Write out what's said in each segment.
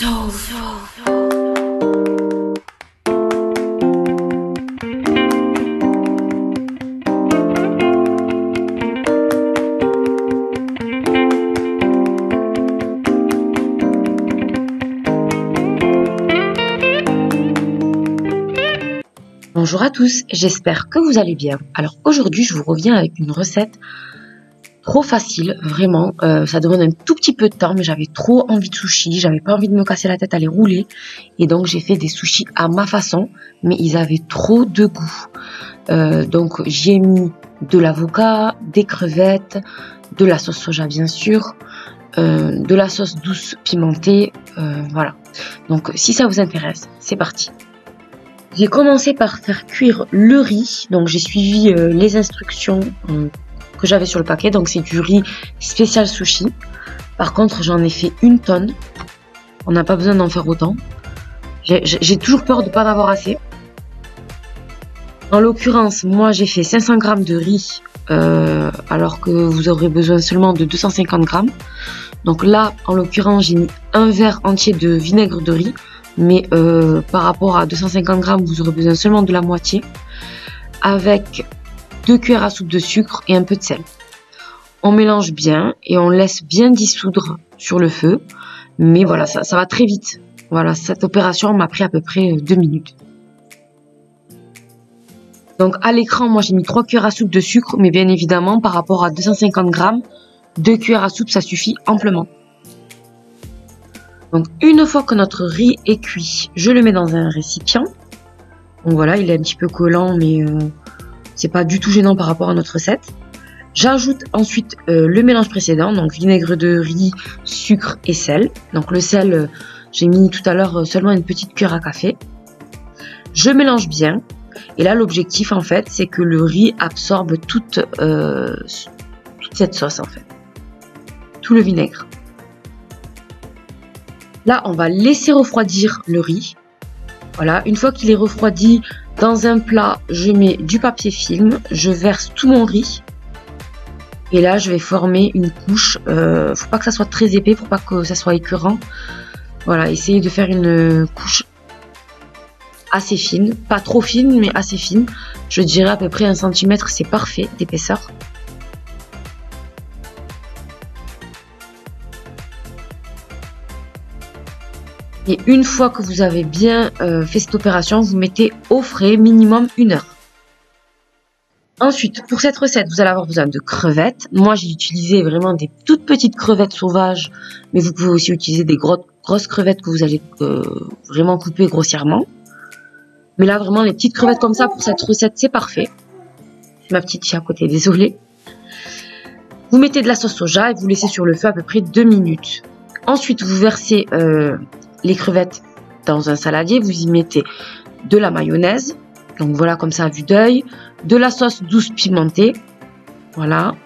Bonjour à tous, j'espère que vous allez bien. Alors aujourd'hui je vous reviens avec une recette trop facile, vraiment, ça demande un tout petit peu de temps mais j'avais trop envie de sushis, j'avais pas envie de me casser la tête à les rouler et donc j'ai fait des sushis à ma façon mais ils avaient trop de goût. Donc j'y ai mis de l'avocat, des crevettes, de la sauce soja bien sûr, de la sauce douce pimentée, voilà. Donc si ça vous intéresse, c'est parti. J'ai commencé par faire cuire le riz, donc j'ai suivi les instructions que j'avais sur le paquet, donc c'est du riz spécial sushi. Par contre j'en ai fait une tonne, on n'a pas besoin d'en faire autant. J'ai toujours peur de ne pas en avoir assez. En l'occurrence, moi j'ai fait 500 g de riz, alors que vous aurez besoin seulement de 250 g. Donc là, en l'occurrence, j'ai mis un verre entier de vinaigre de riz. Mais par rapport à 250 g, vous aurez besoin seulement de la moitié. Avec 2 cuillères à soupe de sucre et un peu de sel. On mélange bien et on laisse bien dissoudre sur le feu. Mais voilà, ça va très vite. Voilà, cette opération m'a pris à peu près 2 minutes. Donc à l'écran, moi j'ai mis 3 cuillères à soupe de sucre. Mais bien évidemment, par rapport à 250 g, 2 cuillères à soupe, ça suffit amplement. Donc une fois que notre riz est cuit, je le mets dans un récipient. Donc voilà, il est un petit peu collant mais c'est pas du tout gênant par rapport à notre recette. J'ajoute ensuite le mélange précédent, donc vinaigre de riz, sucre et sel. Donc le sel, j'ai mis tout à l'heure seulement une petite cuillère à café. Je mélange bien et là l'objectif en fait c'est que le riz absorbe toute cette sauce en fait, tout le vinaigre. Là, on va laisser refroidir le riz. Voilà, une fois qu'il est refroidi, dans un plat, je mets du papier film, je verse tout mon riz. Et là, je vais former une couche. Faut pas que ça soit très épais, pour pas que ça soit écœurant. Voilà, essayez de faire une couche assez fine. Pas trop fine, mais assez fine. Je dirais à peu près 1 cm, c'est parfait d'épaisseur. Et une fois que vous avez bien fait cette opération, vous mettez au frais minimum 1 heure. Ensuite, pour cette recette, vous allez avoir besoin de crevettes. Moi, j'ai utilisé vraiment des toutes petites crevettes sauvages, mais vous pouvez aussi utiliser des grosses crevettes que vous allez vraiment couper grossièrement. Mais là, vraiment, les petites crevettes comme ça, pour cette recette, c'est parfait. Ma petite fille à côté, désolée. Vous mettez de la sauce soja et vous laissez sur le feu à peu près 2 minutes. Ensuite, vous versez les crevettes dans un saladier, vous y mettez de la mayonnaise, donc voilà comme ça à vue d'œil, de la sauce douce pimentée, voilà.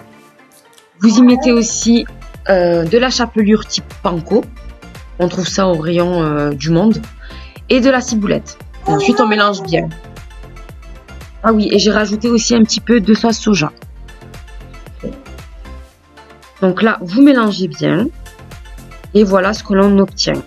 Vous y mettez aussi de la chapelure type panko, on trouve ça au rayon du Monde, et de la ciboulette. Et ensuite on mélange bien. Ah oui, et j'ai rajouté aussi un petit peu de sauce soja. Donc là, vous mélangez bien, et voilà ce que l'on obtient.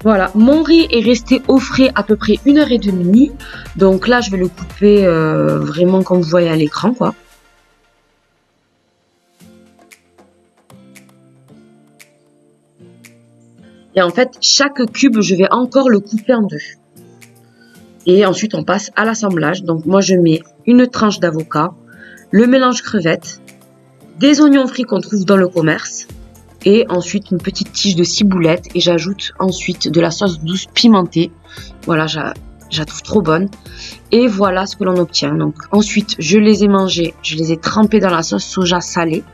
Voilà, mon riz est resté au frais à peu près 1h30. Donc là, je vais le couper vraiment comme vous voyez à l'écran, quoi. Et en fait, chaque cube, je vais encore le couper en 2. Et ensuite, on passe à l'assemblage. Donc moi, je mets une tranche d'avocat, le mélange crevette, des oignons frits qu'on trouve dans le commerce. Et ensuite une petite tige de ciboulette et j'ajoute ensuite de la sauce douce pimentée. Voilà, je la trouve trop bonne. Et voilà ce que l'on obtient. Donc ensuite, je les ai mangés, je les ai trempés dans la sauce soja salée.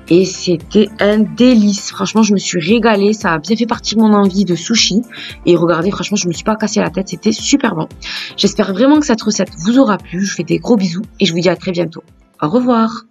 Et c'était un délice. Franchement, je me suis régalée. Ça a bien fait partie de mon envie de sushi. Et regardez, franchement, je me suis pas cassé la tête. C'était super bon. J'espère vraiment que cette recette vous aura plu. Je vous fais des gros bisous et je vous dis à très bientôt. Au revoir.